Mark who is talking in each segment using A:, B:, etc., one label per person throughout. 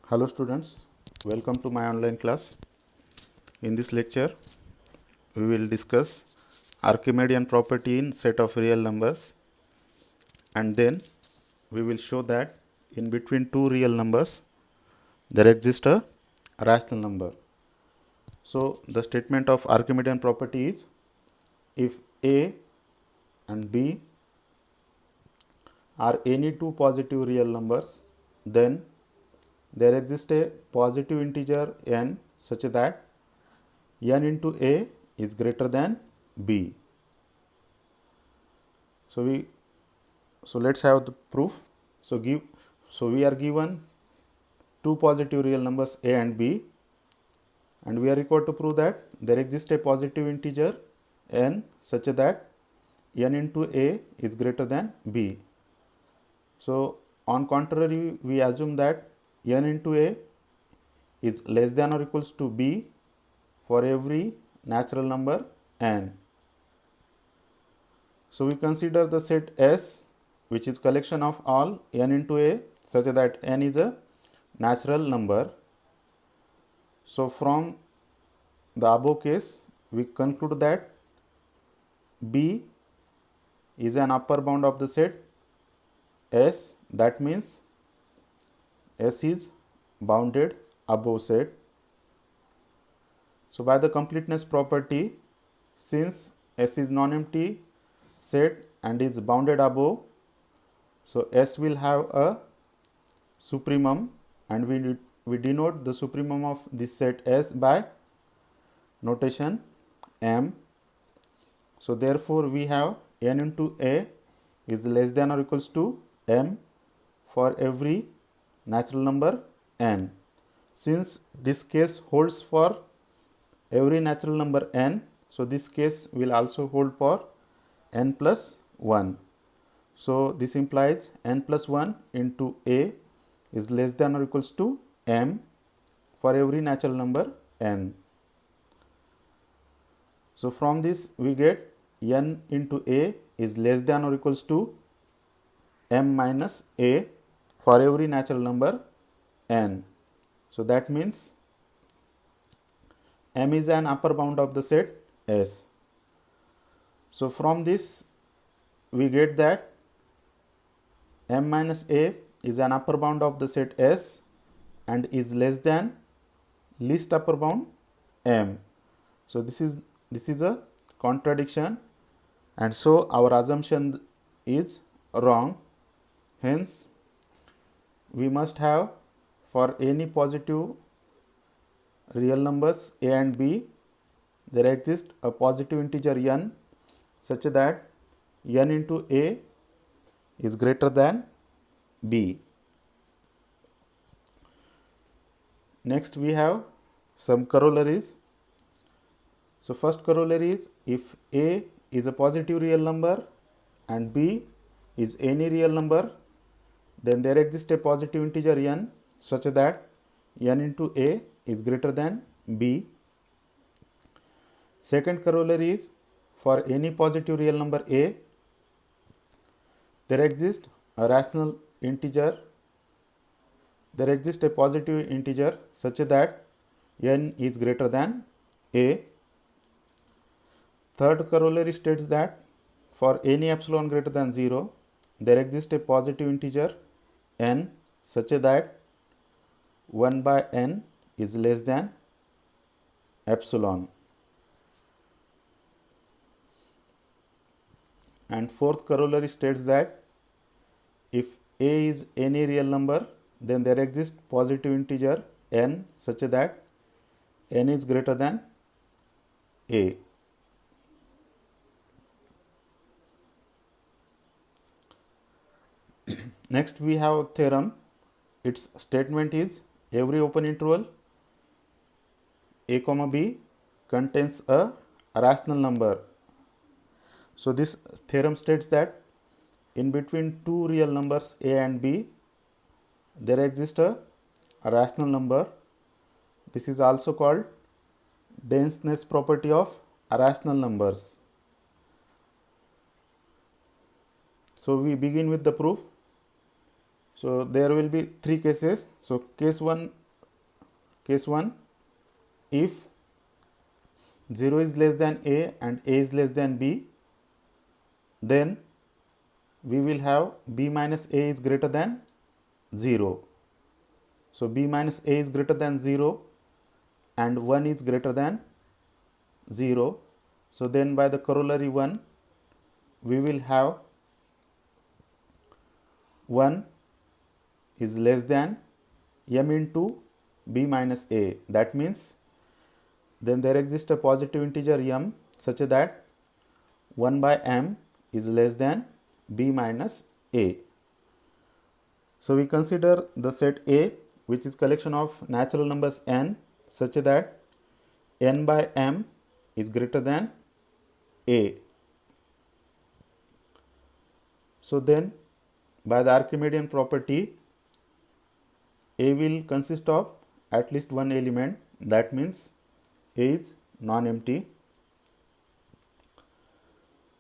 A: Hello students, welcome to my online class. In this lecture, we will discuss Archimedean property in set of real numbers, and then we will show that in between two real numbers there exists a rational number. So the statement of Archimedean property is if A and B are any two positive real numbers, then there exists a positive integer n such that n into A is greater than B. So let's have the proof. So we are given two positive real numbers A and B, and we are required to prove that there exists a positive integer n such that n into A is greater than B. So on contrary, we assume that n into A is less than or equals to B for every natural number n. So we consider the set S, which is collection of all n into A such that n is a natural number. So from the above case, we conclude that B is an upper bound of the set S. That means S is bounded above set. So by the completeness property, since S is non-empty set and is bounded above, so S will have a supremum, and we denote the supremum of this set S by notation M. So therefore we have n into A is less than or equals to M for every natural number n. Since this case holds for every natural number n, so this case will also hold for n plus 1. So this implies n plus 1 into A is less than or equals to M for every natural number n. So from this we get n into A is less than or equals to M minus A for every natural number n. So that means M is an upper bound of the set S. So from this we get that M minus A is an upper bound of the set S and is less than least upper bound M. So this is a contradiction, and so our assumption is wrong. Hence we must have for any positive real numbers A and B, there exists a positive integer n such that n into A is greater than B. Next we have some corollaries. So first corollary is if A is a positive real number and B is any real number, then there exists a positive integer n such that n into A is greater than B. Second corollary is for any positive real number A, there exists a rational integer, there exists a positive integer such that n is greater than A. Third corollary states that for any epsilon greater than 0, there exists a positive integer n such that 1 by n is less than epsilon. And fourth corollary states that if A is any real number, then there exists positive integer n such that n is greater than A. Next we have a theorem. Its statement is every open interval A comma B contains a rational number. So this theorem states that in between two real numbers A and B, there exists a rational number. This is also called denseness property of rational numbers. So we begin with the proof. So there will be three cases. So case 1, if 0 is less than a and a is less than b, then we will have b minus a is greater than 0. So b minus a is greater than 0 and 1 is greater than 0. So then by the corollary 1, we will have 1 is less than m into b minus a. That means then there exists a positive integer m such that 1 by m is less than b minus a. So we consider the set A, which is collection of natural numbers n such that n by m is greater than a. So then by the Archimedean property, A will consist of at least one element. That means A is non-empty.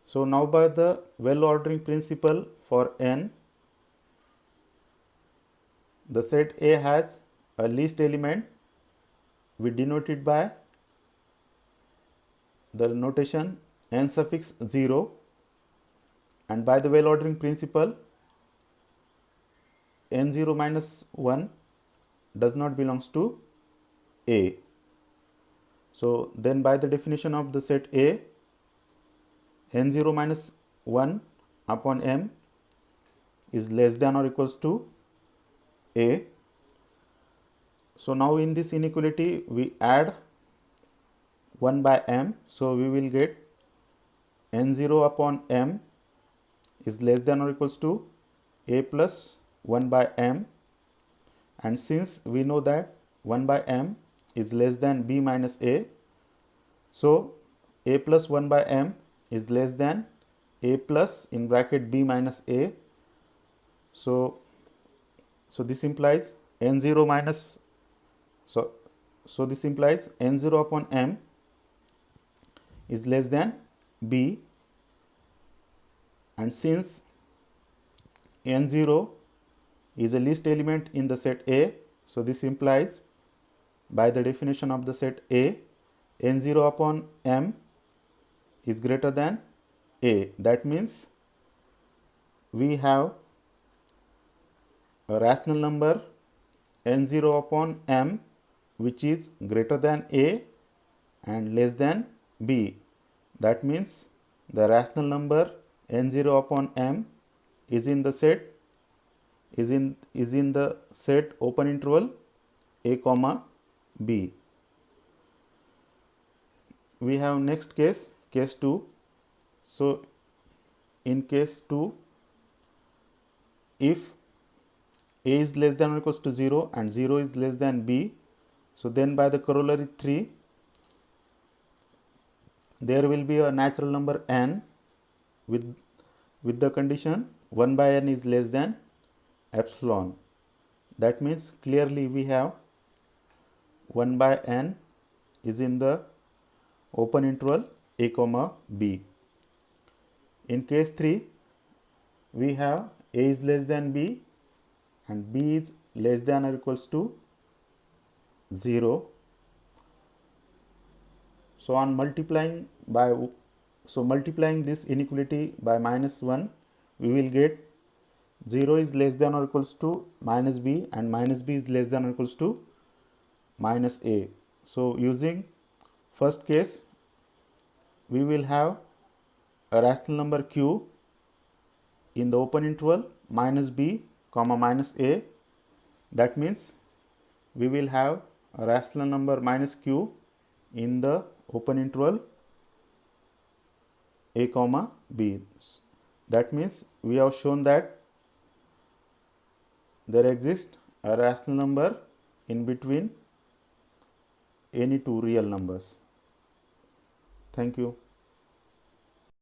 A: So now by the well ordering principle for n, the set A has a least element. We denote it by the notation n suffix 0, and by the well ordering principle, n0 minus 1 does not belongs to A. So then by the definition of the set A, n0 minus 1 upon m is less than or equals to A. So now in this inequality we add 1 by m. So we will get n0 upon m is less than or equals to a plus 1 by m, and since we know that 1 by m is less than b minus a, so a plus 1 by m is less than a plus in bracket b minus a. So this implies n0 minus, so this implies n0 upon m is less than b, and since n0 is a least element in the set A, so this implies by the definition of the set A, n0 upon m is greater than A. That means we have a rational number n0 upon m which is greater than A and less than B. That means the rational number n0 upon m is in the set open interval a comma b. We have next case 2. So in case 2, if a is less than or equals to 0 and 0 is less than b, so then by the corollary 3, there will be a natural number n with the condition 1 by n is less than epsilon. That means clearly we have 1 by n is in the open interval a comma b. In case 3, we have a is less than b and b is less than or equals to 0. So on multiplying this inequality by minus 1, we will get 0 is less than or equals to minus b and minus b is less than or equals to minus a. So using first case, we will have a rational number q in the open interval minus b comma minus a. That means we will have a rational number minus q in the open interval a comma b. That means we have shown that there exists a rational number in between any two real numbers. Thank you.